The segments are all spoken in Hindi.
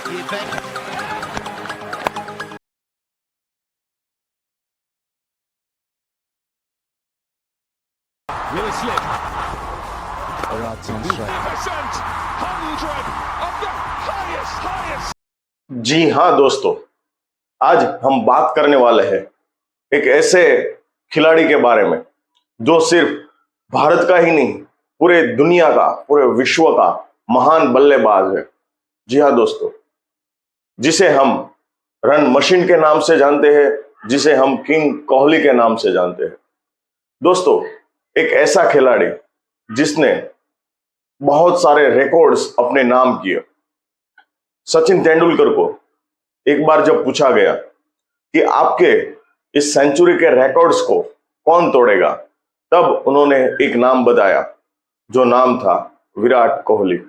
Really slick. Virat's on strike. 100 of the highest. जी हाँ दोस्तों, आज हम बात करने वाले हैं एक ऐसे खिलाड़ी के बारे में जो सिर्फ भारत का ही नहीं, पूरे दुनिया का, पूरे विश्व का महान बल्लेबाज है। जी हाँ दोस्तों, जिसे हम रन मशीन के नाम से जानते हैं, जिसे हम किंग कोहली के नाम से जानते हैं। दोस्तों, एक ऐसा खिलाड़ी जिसने बहुत सारे रिकॉर्ड्स अपने नाम किए। सचिन तेंदुलकर को एक बार जब पूछा गया कि आपके इस सेंचुरी के रिकॉर्ड्स को कौन तोड़ेगा, तब उन्होंने एक नाम बताया, जो नाम था विराट कोहली।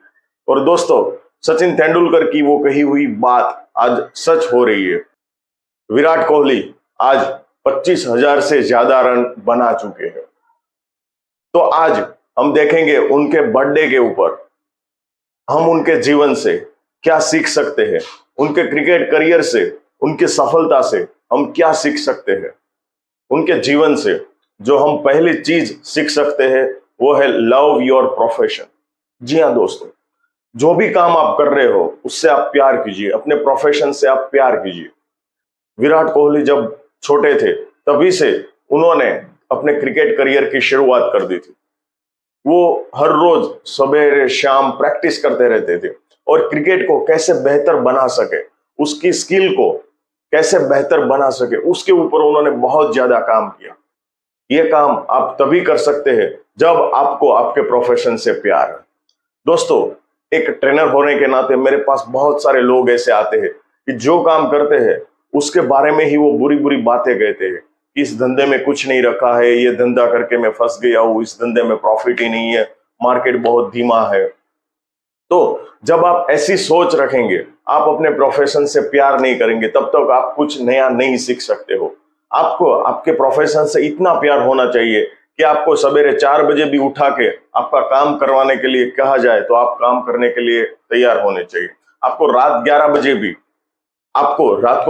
और दोस्तों, सचिन तेंदुलकर की वो कही हुई बात आज सच हो रही है। विराट कोहली आज 25,000 से ज्यादा रन बना चुके हैं। तो आज हम देखेंगे उनके बर्थडे के ऊपर हम उनके जीवन से क्या सीख सकते हैं, उनके क्रिकेट करियर से, उनकी सफलता से हम क्या सीख सकते हैं। उनके जीवन से जो हम पहली चीज सीख सकते हैं वो है लव योर प्रोफेशन। जी हाँ दोस्तों, जो भी काम आप कर रहे हो उससे आप प्यार कीजिए, अपने प्रोफेशन से आप प्यार कीजिए। विराट कोहली जब छोटे थे तभी से उन्होंने अपने क्रिकेट करियर की शुरुआत कर दी थी। वो हर रोज सवेरे शाम प्रैक्टिस करते रहते थे और क्रिकेट को कैसे बेहतर बना सके, उसकी स्किल को कैसे बेहतर बना सके, उसके ऊपर उन्होंने बहुत ज्यादा काम किया। ये काम आप तभी कर सकते हैं जब आपको आपके प्रोफेशन से प्यार है। दोस्तों, एक ट्रेनर होने के नाते मेरे पास बहुत सारे लोग ऐसे आते हैं कि जो काम करते हैं उसके बारे में ही वो बुरी बुरी बातें कहते हैं। इस धंधे में कुछ नहीं रखा है, ये धंधा करके मैं फंस गया हूं, इस धंधे में प्रॉफिट ही नहीं है, मार्केट बहुत धीमा है। तो जब आप ऐसी सोच रखेंगे, आप अपने प्रोफेशन से प्यार नहीं करेंगे, तब तक आप कुछ नया नहीं सीख सकते हो। आपको आपके प्रोफेशन से इतना प्यार होना चाहिए कि आपको सवेरे 4 बजे भी उठा के आपका काम करवाने के लिए कहा जाए तो आप काम करने के लिए तैयार होने चाहिए। आपको रात को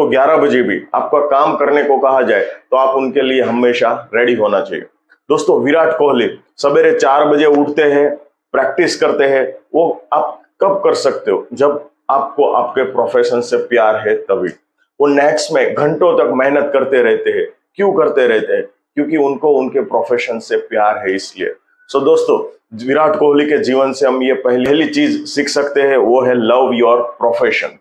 11 बजे भी आपका काम करने को कहा जाए तो आप उनके लिए हमेशा रेडी होना चाहिए। दोस्तों, विराट कोहली सवेरे 4 बजे उठते हैं, प्रैक्टिस करते हैं। वो आप कब कर सकते हो? जब आपको आपके प्रोफेशन से प्यार है तभी। वो नेक्स्ट में घंटों तक मेहनत करते रहते हैं। क्यों करते रहते हैं? क्योंकि उनको उनके प्रोफेशन से प्यार है, इसलिए। सो दोस्तों, विराट कोहली के जीवन से हम ये पहली चीज सीख सकते हैं, वो है लव योर प्रोफेशन।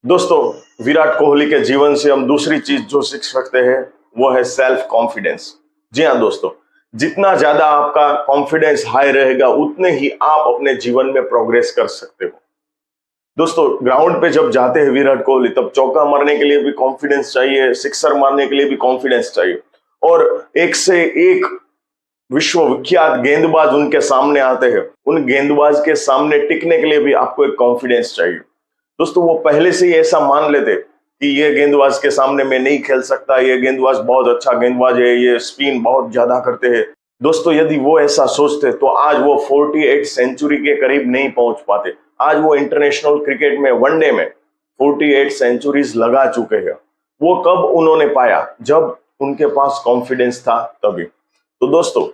दोस्तों, विराट कोहली के जीवन से हम दूसरी चीज जो सीख सकते हैं वो है सेल्फ कॉन्फिडेंस। जी हाँ दोस्तों, जितना ज्यादा आपका कॉन्फिडेंस हाई रहेगा उतने ही आप अपने जीवन में प्रोग्रेस कर सकते हो। दोस्तों, ग्राउंड पे जब जाते हैं विराट कोहली, तब चौका मारने के लिए भी कॉन्फिडेंस चाहिए, सिक्सर मारने के लिए भी कॉन्फिडेंस चाहिए, और एक से एक विश्व विख्यात गेंदबाज उनके सामने आते हैं। उन गेंदबाज के सामने टिकने के लिए भी आपको एक कॉन्फिडेंस चाहिए। दोस्तों, वो पहले से ही ऐसा मान लेते कि ये गेंदबाज के सामने मैं नहीं खेल सकता, ये गेंदबाज बहुत अच्छा गेंदबाज है, ये स्पिन बहुत ज्यादा करते हैं। दोस्तों, यदि वो ऐसा सोचते तो आज वो 48 सेंचुरी के करीब नहीं पहुंच पाते। आज वो इंटरनेशनल क्रिकेट में वनडे में 48 सेंचुरीज लगा चुके हैं। वो कब उन्होंने पाया? जब उनके पास कॉन्फिडेंस था तभी। तो दोस्तों,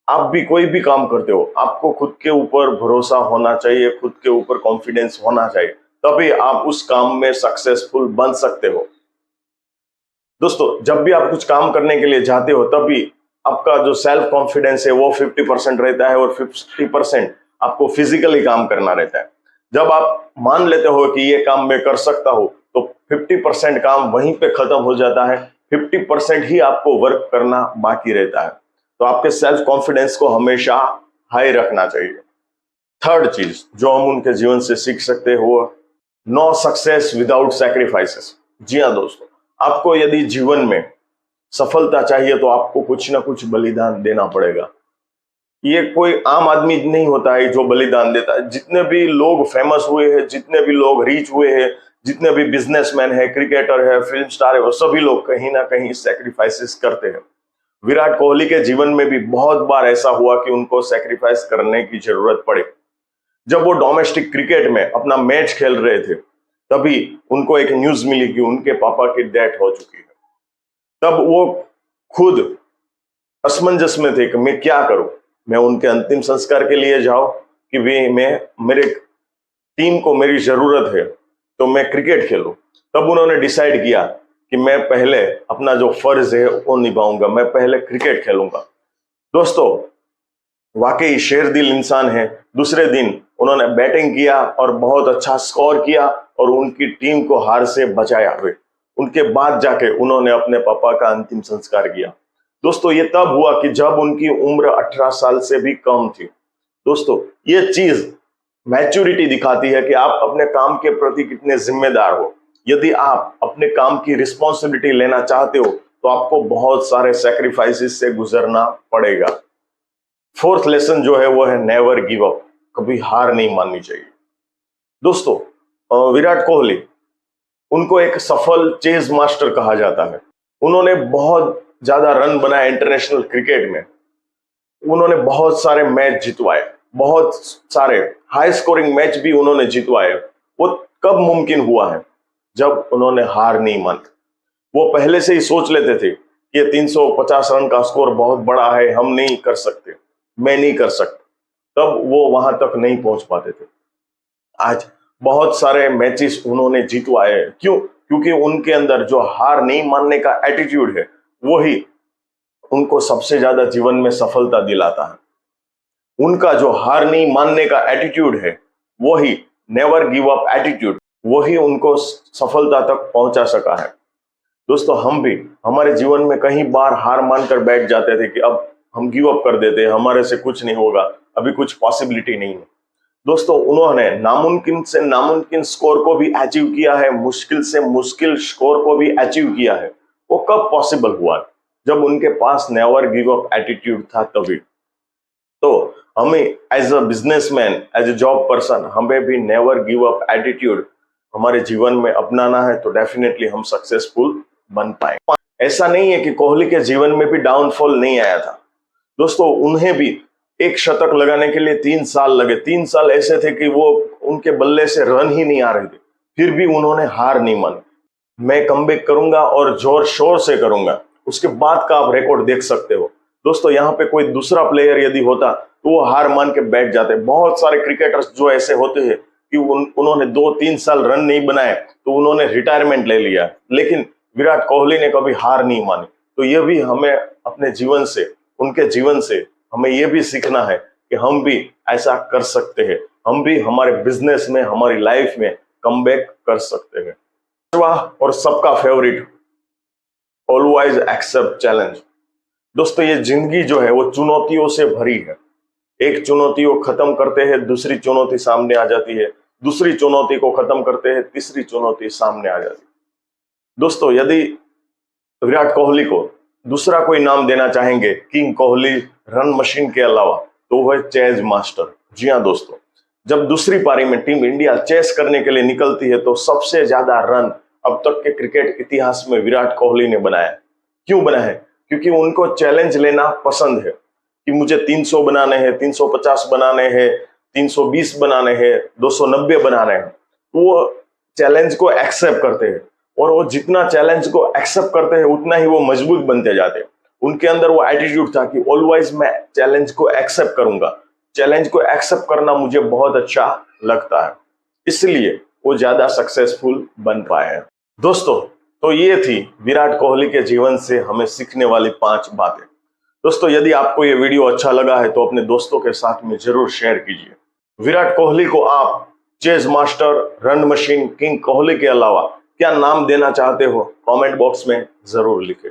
आप भी कोई भी काम करते हो, आपको खुद के ऊपर भरोसा होना चाहिए, खुद के ऊपर कॉन्फिडेंस होना चाहिए, तभी आप उस काम में सक्सेसफुल बन सकते हो। दोस्तों, जब भी आप कुछ काम करने के लिए जाते हो तभी आपका जो सेल्फ कॉन्फिडेंस है वो 50% रहता है और 50% आपको फिजिकली काम करना रहता है। जब आप मान लेते हो कि ये काम मैं कर सकता हूं, तो 50% काम वहीं पे खत्म हो जाता है, 50% ही आपको वर्क करना बाकी रहता है। तो आपके सेल्फ कॉन्फिडेंस को हमेशा हाई रखना चाहिए। थर्ड चीज जो हम उनके जीवन से सीख सकते हैं वो नो सक्सेस विदाउट सैक्रिफाइसेस। जी हाँ दोस्तों, आपको यदि जीवन में सफलता चाहिए तो आपको कुछ ना कुछ बलिदान देना पड़ेगा। ये कोई आम आदमी नहीं होता है जो बलिदान देता है। जितने भी लोग फेमस हुए हैं, जितने भी लोग रीच हुए हैं, जितने भी बिजनेसमैन है, क्रिकेटर है, फिल्म स्टार है, वो सभी लोग कहीं ना कहीं सैक्रिफाइसेस करते हैं। विराट कोहली के जीवन में भी बहुत बार ऐसा हुआ कि उनको सैक्रिफाइस करने की जरूरत पड़ी। जब वो डोमेस्टिक क्रिकेट में अपना मैच खेल रहे थे तभी उनको एक न्यूज मिली कि उनके पापा की डेथ हो चुकी है। तब वो खुद असमंजस में थे कि मैं क्या करूं, मैं उनके अंतिम संस्कार के लिए जाऊं कि मैं मेरे टीम को मेरी जरूरत है तो मैं क्रिकेट खेलूं। तब उन्होंने डिसाइड किया कि मैं पहले अपना जो फर्ज है वो निभाऊंगा, मैं पहले क्रिकेट खेलूंगा। दोस्तों वाकई शेरदिल इंसान है। दूसरे दिन उन्होंने बैटिंग किया और बहुत अच्छा स्कोर किया और उनकी टीम को हार से बचाया हुए। उनके बाद जाके उन्होंने अपने पापा का अंतिम संस्कार किया। दोस्तों ये तब हुआ कि जब उनकी उम्र 18 साल से भी कम थी। दोस्तों ये चीज मैच्योरिटी दिखाती है कि आप अपने काम के प्रति कितने जिम्मेदार हो। यदि आप अपने काम की रिस्पॉन्सिबिलिटी लेना चाहते हो तो आपको बहुत सारे सैक्रिफाइसेस से गुजरना पड़ेगा। फोर्थ लेसन जो है वो है नेवर गिव अप, कभी हार नहीं माननी चाहिए। दोस्तों विराट कोहली, उनको एक सफल चेज मास्टर कहा जाता है। उन्होंने बहुत ज्यादा रन बनाए इंटरनेशनल क्रिकेट में, उन्होंने बहुत सारे मैच जितवाए, बहुत सारे हाई स्कोरिंग मैच भी उन्होंने जितवाए। वो कब मुमकिन हुआ है? जब उन्होंने हार नहीं मानी। वो पहले से ही सोच लेते थे कि ये 350 रन का स्कोर बहुत बड़ा है, हम नहीं कर सकते, मैं नहीं कर सकता। तब वो वहां तक नहीं पहुंच पाते थे। आज बहुत सारे मैचेस उन्होंने जीतवाए। क्यों? क्योंकि उनके अंदर जो हार नहीं मानने का एटीट्यूड है वही उनको सबसे ज्यादा जीवन में सफलता दिलाता है। उनका जो हार नहीं मानने का एटीट्यूड है वही नेवर गिव अप एटीट्यूड, वही उनको सफलता तक पहुंचा सका है। दोस्तों हम भी हमारे जीवन में कई बार हार मानकर बैठ जाते थे कि अब हम गिव अप कर देते हैं, हमारे से कुछ नहीं होगा, अभी कुछ पॉसिबिलिटी नहीं है। दोस्तों उन्होंने नामुमकिन से नामुमकिन स्कोर को भी अचीव किया है, मुश्किल से मुश्किल स्कोर को भी अचीव किया है। वो कब पॉसिबल हुआ? जब उनके पास नेवर गिव अप एटीट्यूड था तभी। तो हमें as a businessman, as a job person, हमें भी नेवर गिव अप एटीट्यूड हमारे जीवन में अपनाना है तो डेफिनेटली हम सक्सेसफुल बन पाए। ऐसा नहीं है कि कोहली के जीवन में भी डाउनफॉल नहीं आया था। दोस्तों उन्हें भी एक शतक लगाने के लिए 3 साल लगे। 3 साल ऐसे थे कि वो उनके बल्ले से रन ही नहीं आ रहे थे, फिर भी उन्होंने हार नहीं मानी। मैं कमबैक करूंगा और जोर शोर से करूंगा, उसके बाद का आप रिकॉर्ड देख सकते हो। दोस्तों यहाँ पे कोई दूसरा प्लेयर यदि होता तो वो हार मान के बैठ जाते। बहुत सारे क्रिकेटर्स जो ऐसे होते हैं कि उन्होंने 2-3 साल रन नहीं बनाए तो उन्होंने रिटायरमेंट ले लिया, लेकिन विराट कोहली ने कभी हार नहीं मानी। तो ये भी हमें अपने जीवन से, उनके जीवन से हमें ये भी सीखना है कि हम भी ऐसा कर सकते हैं, हम भी हमारे बिजनेस में, हमारी लाइफ में कमबैक कर सकते हैं। और सबका फेवरेट, ऑलवेज एक्सेप्ट चैलेंज। दोस्तों ये जिंदगी जो है वो चुनौतियों से भरी है। एक चुनौती को खत्म करते हैं, दूसरी चुनौती सामने आ जाती है, दूसरी चुनौती को खत्म करते हैं, तीसरी चुनौती सामने आ जाती है। दोस्तों यदि विराट कोहली को दूसरा कोई नाम देना चाहेंगे किंग कोहली रन मशीन के अलावा, तो वह चेज मास्टर। जी हाँ दोस्तों, जब दूसरी पारी में टीम इंडिया चेस करने के लिए निकलती है तो सबसे ज्यादा रन अब तक के क्रिकेट इतिहास में विराट कोहली ने बनाया। क्यों बनाया है? क्योंकि उनको चैलेंज लेना पसंद है कि मुझे 300 बनाने हैं, 350 बनाने हैं, 320 बनाने हैं, 290 बनाने हैं। वो चैलेंज को एक्सेप्ट करते हैं और वो जितना चैलेंज को एक्सेप्ट करते हैं उतना ही वो मजबूत बनते जाते हैं। उनके अंदर वो एटीट्यूड था कि ऑलवेज मैं चैलेंज को एक्सेप्ट करूंगा, चैलेंज को एक्सेप्ट करना मुझे बहुत अच्छा लगता है, इसलिए वो ज्यादा सक्सेसफुल बन पाए हैं। दोस्तों तो ये थी विराट कोहली के जीवन से हमें सीखने वाली 5 बातें। दोस्तों यदि आपको ये वीडियो अच्छा लगा है तो अपने दोस्तों के साथ में जरूर शेयर कीजिए। विराट कोहली को आप chase master, run machine, king Kohli के अलावा क्या नाम देना चाहते हो कमेंट बॉक्स में जरूर लिखें।